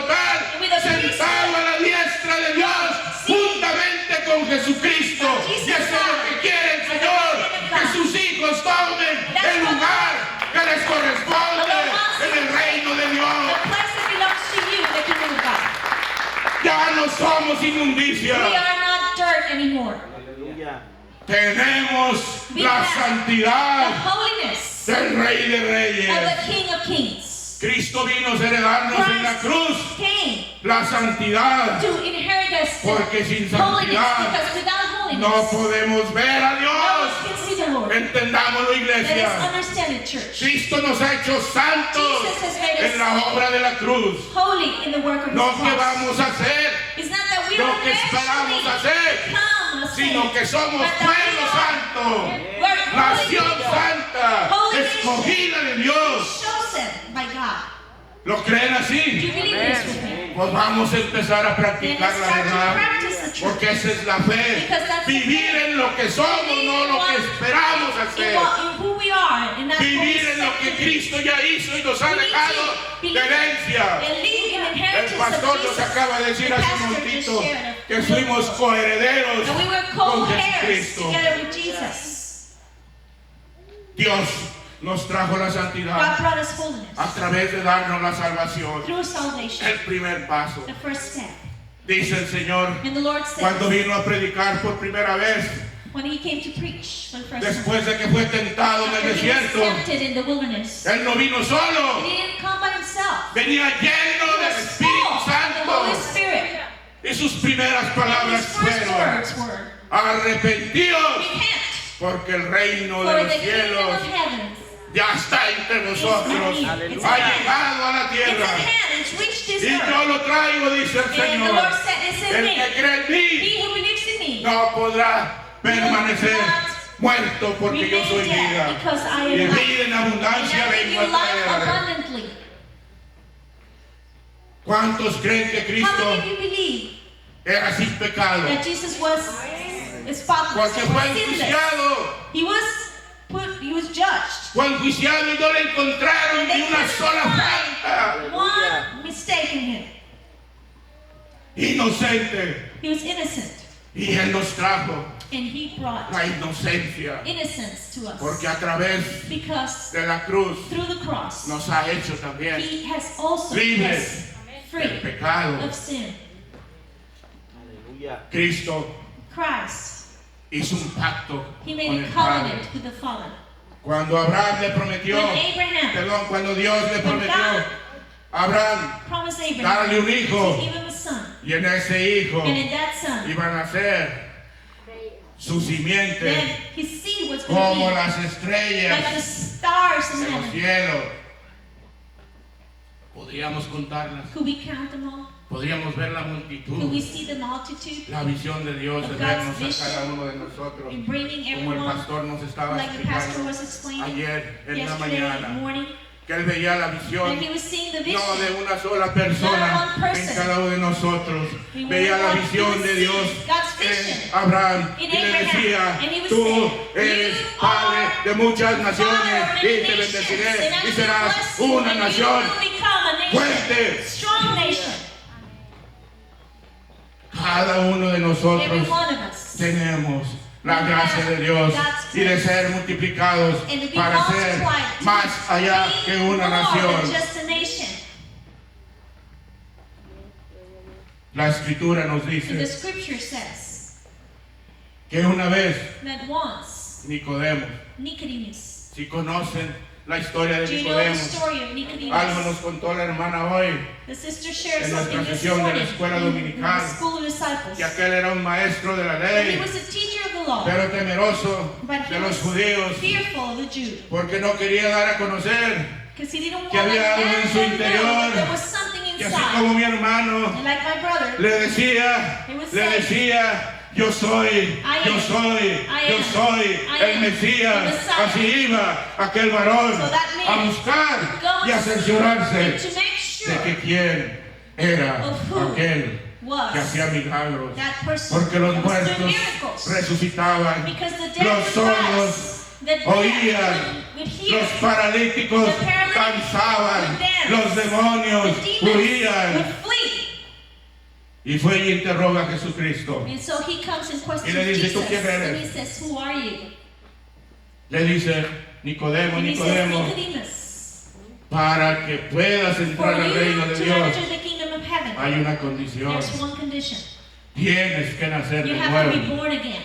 sacerdotal sentado a la diestra de Dios juntamente con Jesucristo. Y eso es lo que quiere el Señor, que sus hijos tomen el lugar que les corresponde en el reino de Dios. Ya no somos inmundicia. We are not dirt anymore. Tenemos la The santidad holiness del Rey de of Reyes. the King of Kings. Cristo vino a heredarnos en la cruz Came la santidad, to inherit us porque sin holiness, santidad because without holiness, no podemos ver a no Dios. one can see the Lord. Entendámoslo, Let us iglesia. understand it, church. Cristo nos ha hecho santos Jesus has made us en la obra de la cruz. holy in the work of No His que cross. vamos a hacer, It's not that we no will que esperamos eventually hacer, become a sino saint, que somos but that pueblo we are santo, nación holy people, santa, Holy escogida de Dios. chosen by God. ¿Lo creen Do así? you believe this with me? Pues vamos a empezar a Then practicar let's la start to verdad, practice the truth. porque esa es la fe. Because that's the Vivir faith. en lo que somos, no lo que esperamos hacer. In who we are, and that's what we Vivir en lo que expect to be. Cristo ya hizo y nos ha We need dejado to de believe herencia. and live in El inheritance pastor of nos Jesus. acaba de decir The hace un pastor just momentito shared a que fuimos coherederos And we were con co-heirs Jesucristo. together with Jesus. Dios nos trajo la God santidad brought us holiness a través de darnos la salvación. through salvation. El primer paso. The first step. Dice el Señor, And the Lord said, cuando vino a predicar por primera vez, when He came to preach for the first time, después de que fue tentado en el after He was desierto, tempted in the wilderness, Él no vino He solo, didn't come by Himself. venía He lleno del was Espíritu full of the Holy Santo. Spirit. Y sus primeras And palabras His first fueron, words were, arrepentíos, repent, porque el reino for de the los kingdom cielos of heaven ya está entre nosotros, It's ha at llegado a la it's tierra. at hand, it's reached this Y yo earth. lo traigo, dice el And the Señor. Lord said, it's in El me. que cree en mí He who believes in me no podrá permanecer muerto, porque yo soy remain dead, vida. because I Y am life. vida en And abundancia I give vengo you a life traer. abundantly. ¿Cuántos creen que How Cristo many of you believe era sin pecado? that Jesus was spotless, Porque fue sinless? enjuiciado. He was judged. Fue enjuiciado y no le encontraron ni una sola falta. One mistake in him. Inocente. He was innocent. Y Él nos trajo And He brought la inocencia. innocence to us. Porque a través Because de la cruz through the cross, nos ha hecho también He has also made libres us del free pecado. of sin. Cristo Christ, hizo un pacto He con made el a Padre. covenant with the Father. Cuando Abraham le prometió, When Abraham perdón, cuando Dios le When prometió God a Abraham promised Abraham darle un hijo, to give him a son, y en ese hijo and in that son, iban a ser su simiente then his seed was going como to las be estrellas like the stars in de los heaven. cielos. Podríamos contarlas, Could we count them all? podríamos ver la Could multitud, we see the multitude? la visión de Dios de Of vernos God's a vision cada uno de nosotros, In bringing como el everyone, pastor nos estaba like the pastor explicando was explaining ayer en la yesterday mañana, morning, que él veía la visión and he was seeing the no vision. de una sola persona Not one person. en cada uno de nosotros. He Veía was la one- visión he was de Dios seeing God's en vision Abraham in y le Abraham. decía, And he was tú saying, eres "You padre are de muchas father naciones of y many te nations, bendeciré and I y will serás bless you, una and you nación will become a nation, fuerte." strong nation. Cada uno de Every nosotros one of us. tenemos la gracia de Dios y de ser multiplicados And to be para ser multiplied, to más allá be que una more than nación. just a nation. La escritura nos And the dice scripture says que una vez that once Nicodemo, Nicodemus, si conocen la historia de do you know the Nicodemo, story of algo Nicodemus? nos contó la hermana hoy, The sister shared en something nuestra this sesión de la morning escuela in dominical, the school of disciples. que aquel era un maestro de la And he ley, was a teacher of the law, pero temeroso but he de los was judíos, fearful of the Jews. porque no quería dar a conocer Because he didn't want que había algo en su them to know interior, that there was something que así inside. como mi hermano And like my brother, le decía, yo soy el Mesías. Así iba aquel varón a buscar y a cerciorarse to make de sure que quién era aquel que hacía was milagros. that person Porque los that was doing muertos miracles. resucitaban, Because the dead los would sordos rise. The deaf oían, would hear. los paralíticos The paralytics danzaban, would dance. los demonios The demons huían. would flee. Y fue y interroga a Jesucristo. And so he comes and Y questions le dice, ¿tú Jesus. quién eres? And he says, who are you? Le dice, Nicodemo, And he says, Nicodemo, Nicodemus, para que puedas for entrar al you reino de to Dios, enter the kingdom of heaven, hay una condición. there's one condition. Tienes que nacer You de have to be nuevo. born again.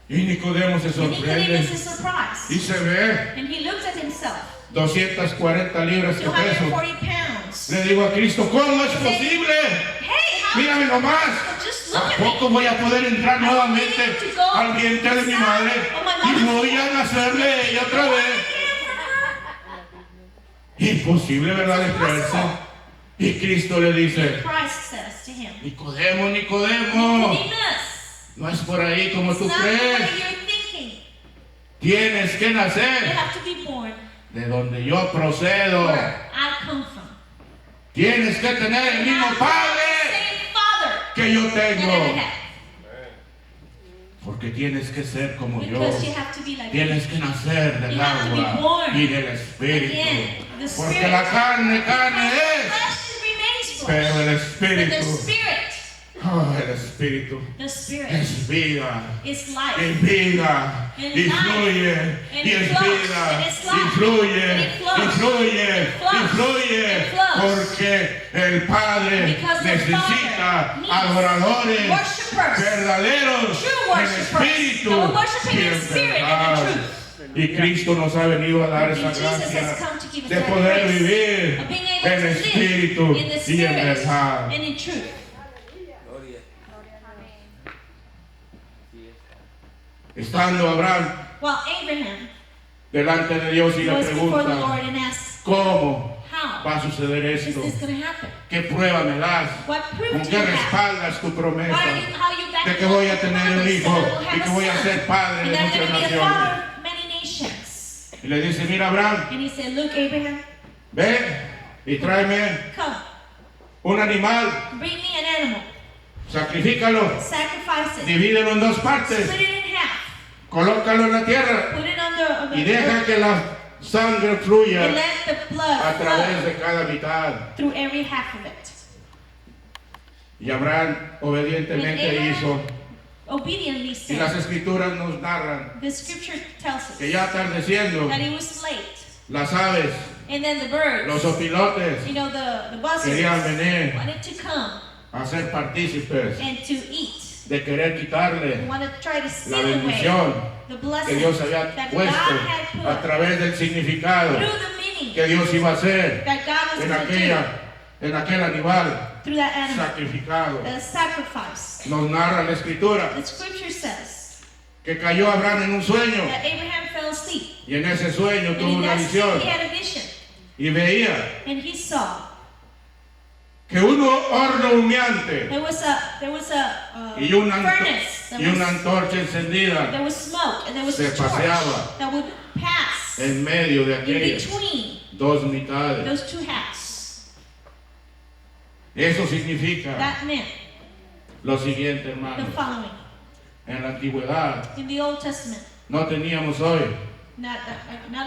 Y Nicodemo se And sorprende Nicodemus is y surprised. se ve And he looks at himself, 240 libras que peso. 240 pounds. Le digo a Cristo, ¿cómo es posible? Hey, how Mírame nomás. just ¿A look at me. poco voy a poder entrar nuevamente al vientre de mi madre y voy a nacer de ella otra vez? Imposible, ¿verdad? De creerse. Y Cristo le dice, Christ says to him, Nicodemo, Nicodemo, Nicodemus, no es por ahí como it's tú not the way crees. you're thinking. Tienes que You nacer have to be born de donde yo procedo. where I come from. Tienes que tener el mismo Padre Same Father que yo that I tengo. have. Porque tienes que ser como yo. Because you have to be like me. Tienes que nacer del You have to be agua born y del Espíritu. again. The Porque Spirit. la carne Because the es. flesh remains Pero flesh. el But the Espíritu, Spirit, el Espíritu the Spirit es vida. is Y life. vida. And Y life. fluye. And Y it es flows. vida. And it's Y life. fluye. And it flows. Y fluye. And it Y flows. fluye. And it flows. Porque el Padre Because the necesita Father needs adoradores worshipers. verdaderos True en worshipers. espíritu That will worship him y in en spirit and in verdad. truth. Y Cristo nos ha venido a dar And esa Jesus gracia has come to give us de that poder grace vivir of being able en to espíritu live in the y en Spirit verdad. and in truth. Estando Abraham While Abraham delante de Dios y le was before the pregunta, Lord and asked, ¿cómo how va a suceder is esto? this going to happen? ¿Qué prueba me das? What proof ¿Con do qué you have? respaldas tu promesa? How you back De que up voy a the tener un promise hijo that I will y have que a voy a son, ser padre and de I'm muchas going to be a naciones. father of many nations. Y le dice, mira Abraham, And he said, look, Abraham, ve y tráeme come, un animal, bring me an animal, sacrifícalo, sacrifice it, divídelo en dos partes, split it in half, colócalo en la tierra put it on y the deja earth, que la sangre and fluya let the blood a través flow de cada mitad. through every half of it. Y Abraham obedientemente And Abraham hizo. obediently Y las said, escrituras nos narran the scripture tells us que ya atardeciendo, that it was late. las aves, And then the birds, los opilotes, you know, the buzzards querían venir wanted to come a ser partícipes and to eat. de querer They quitarle wanted to try to la steal away bendición the que blessing Dios había that puesto God had put a través del significado through the meaning que Dios iba a hacer that God was en going to en aquel animal do through that animal, sacrificado. the sacrifice. Nos narra la escritura The scripture says que cayó Abraham en un sueño that Abraham fell asleep. y en ese sueño And tuvo in una that sleep visión he had a vision. y veía And he saw que un horno humeante there was a y una, furnace. y una antorcha encendida There was smoke and there was se a torch paseaba that would pass en medio de in aquellas between dos mitades. those two halves. Eso significa That meant lo siguiente, the hermano. following. En la antigüedad In the Old Testament, no teníamos hoy not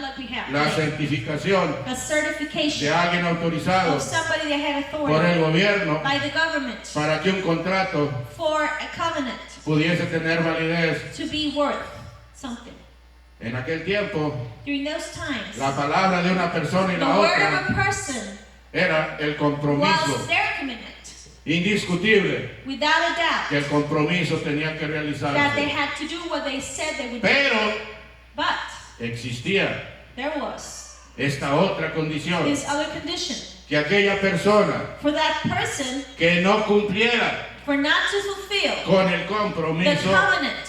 like we have la today, certificación a de certification alguien autorizado of somebody that had por el authority gobierno by the government para que un contrato for a covenant pudiese tener validez. to be worth something. En aquel tiempo, During those times, la palabra de una persona y the la word otra of a person era el compromiso was their commitment, indiscutible without a que doubt, el compromiso tenía que that they realizarse. had to do what they said they would do. Pero But existía there was esta otra condición, this other condition que aquella persona for that person que no cumpliera for not to fulfill con el the compromiso, covenant.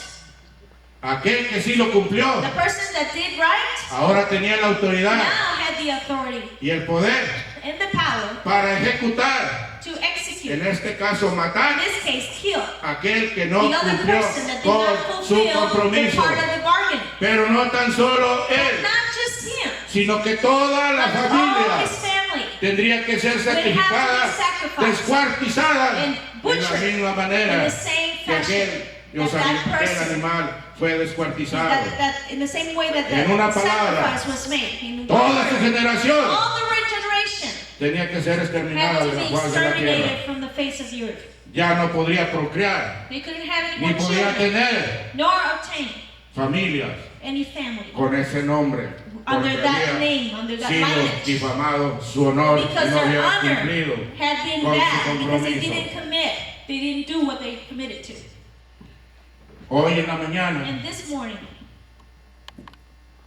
aquel que sí lo cumplió, The person that did right ahora tenía la now autoridad had the authority y el poder and the power para ejecutar, to execute, en este caso in matar, this case, kill a aquel que no the other cumplió person that did con not su fulfill the compromiso. part of the bargain. Pero no tan solo But él, not just him, sino que toda la but all familia his family tendría que ser would have to sacrificada, be sacrificed descuartizada and de la butchered misma in manera the same que aquel, fashion that that aquel person animal fue descuartizado. that in the same way that En una the palabra, sacrifice was made. In Toda su generación all the rich generation tenía que ser exterminada had de to la be faz de la tierra. exterminated from the face of the earth. Ya no podría procrear, They couldn't have any ni more podía children, tener nor obtain familias any family con ese nombre, under porque that había name, under that sido lineage. difamado su honor y Because no their había honor cumplido had been con su bad, because they compromiso. didn't commit. They didn't do what they committed to. Hoy en la mañana, And this morning,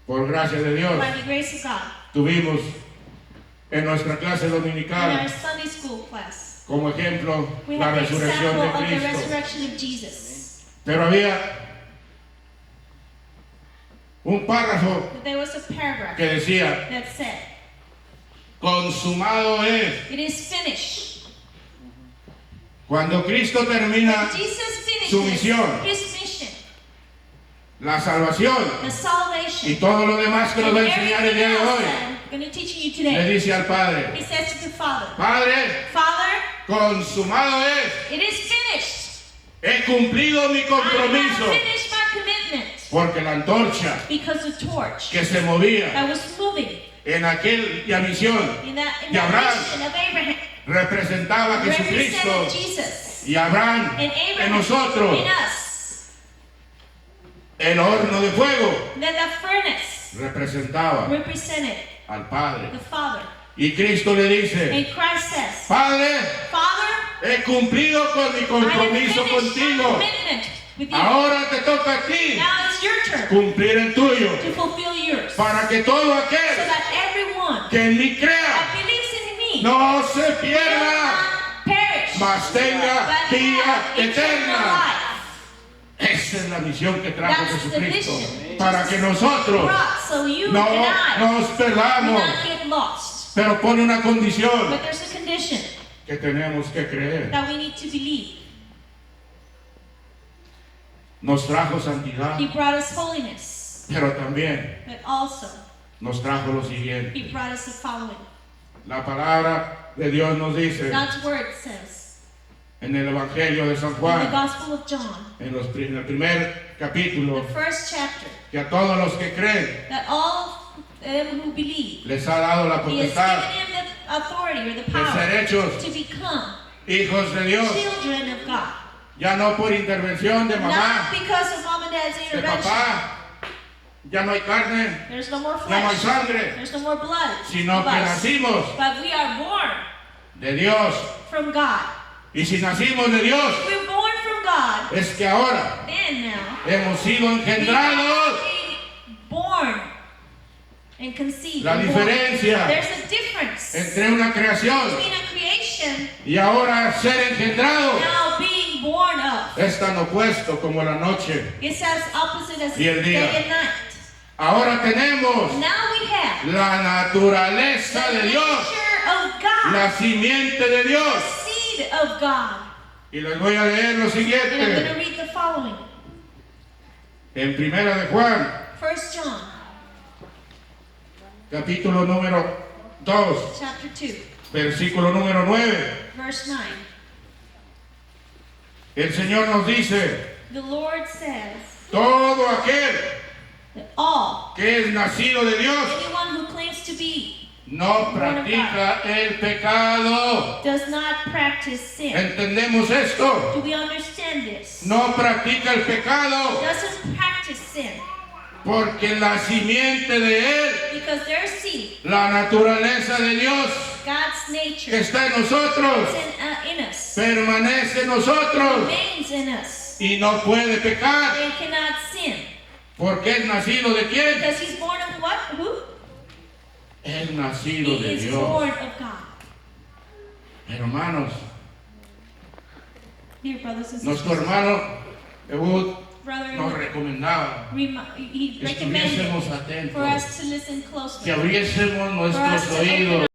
por gracia de Dios, by the grace of God, tuvimos en nuestra clase in our dominical Sunday school class, como ejemplo we la have the resurrección example de of the Cristo. resurrection of Jesus. Pero había un párrafo But there was a paragraph que decía, that said, consumado es. "It is finished." Cuando Cristo termina When Jesus su finishes misión, his mission, la salvación the y salvation, todo lo demás que nos and va a enseñar el día de everything else hoy, that I'm going to teach you le today, dice al Padre, he says to the Father, Padre, "Father, consumado es, it is finished. he cumplido mi I compromiso, have finished my commitment." porque la antorcha Because the torch que se movía that was moving en aquella misión in that de Abraham mission of Abraham representaba a Jesucristo represented Jesus, y Abraham and en Abraham nosotros, in us. el horno de fuego Then the furnace representaba represented al Padre. the Father. Y Cristo le dice, And Christ says, Padre, "Father, he cumplido con mi I have compromiso finished my contigo. commitment with you. Ahora te toca a ti Now it's your turn cumplir el tuyo, to fulfill yours, so para que todo aquel that everyone que en mí crea that believes in me no se will pierda, not perish, mas tenga but vida have eternal eterna. life." Esa es la misión que trajo That's the Jesucristo, mission para que nosotros Brought so you no and I nos will perdamos. not get lost. Pero pone una condición, But there's a condition que tenemos que creer. that we need to believe. Nos trajo santidad, He brought us holiness, pero también but also nos trajo lo siguiente. He brought us the following. La palabra de Dios nos dice God's word says en el Evangelio de San in the Juan, Gospel of John, en el primer capítulo, the first chapter, que a todos los que creen that all them who believe, les ha dado la He has potestad given him the authority or the de ser power hechos to become hijos de Dios, children of God. ya no por intervención de mamá, Not because of mom and dad's de intervention. papá, ya no hay carne, There's no more ya no hay flesh. sangre, There's no more blood. sino of que us. nacimos But we are born de Dios. from God. Y si nacimos de Dios, We're born from God. es que ahora Then now, hemos sido we engendrados. are being born and conceived. La and born. diferencia There's a difference entre una creación between a creation y ahora ser engendrado now being born of. es tan opuesto como la noche. It's as opposite as Y el día. day and night. Ahora tenemos Now we have la naturaleza the de Dios, nature of God, la simiente de the Dios. seed of God. Y les voy a leer lo And I'm going to siguiente read the following. en Primera de Juan, 1 John capítulo número 2, chapter 2, versículo número 9. verse 9. El Señor nos dice, The Lord says todo aquel that all, que es nacido de Dios anyone who claims to be, no practica el pecado. does not practice sin. ¿Entendemos esto? Do we understand this? No practica el pecado Doesn't practice sin porque la simiente de Él, because their seed, la naturaleza de Dios God's que nature, está en nosotros, is in us, permanece en nosotros remains in us. y no puede pecar They cannot sin porque es nacido de quién? because he's born of what? Who? Es nacido He de is Dios. born of God. Hermanos, Dear brothers and nuestro sisters, hermano Ehud brother, nos recomendaba he que estuviésemos recommended for atentos, us to listen que closely, abriésemos for us nuestros to open oídos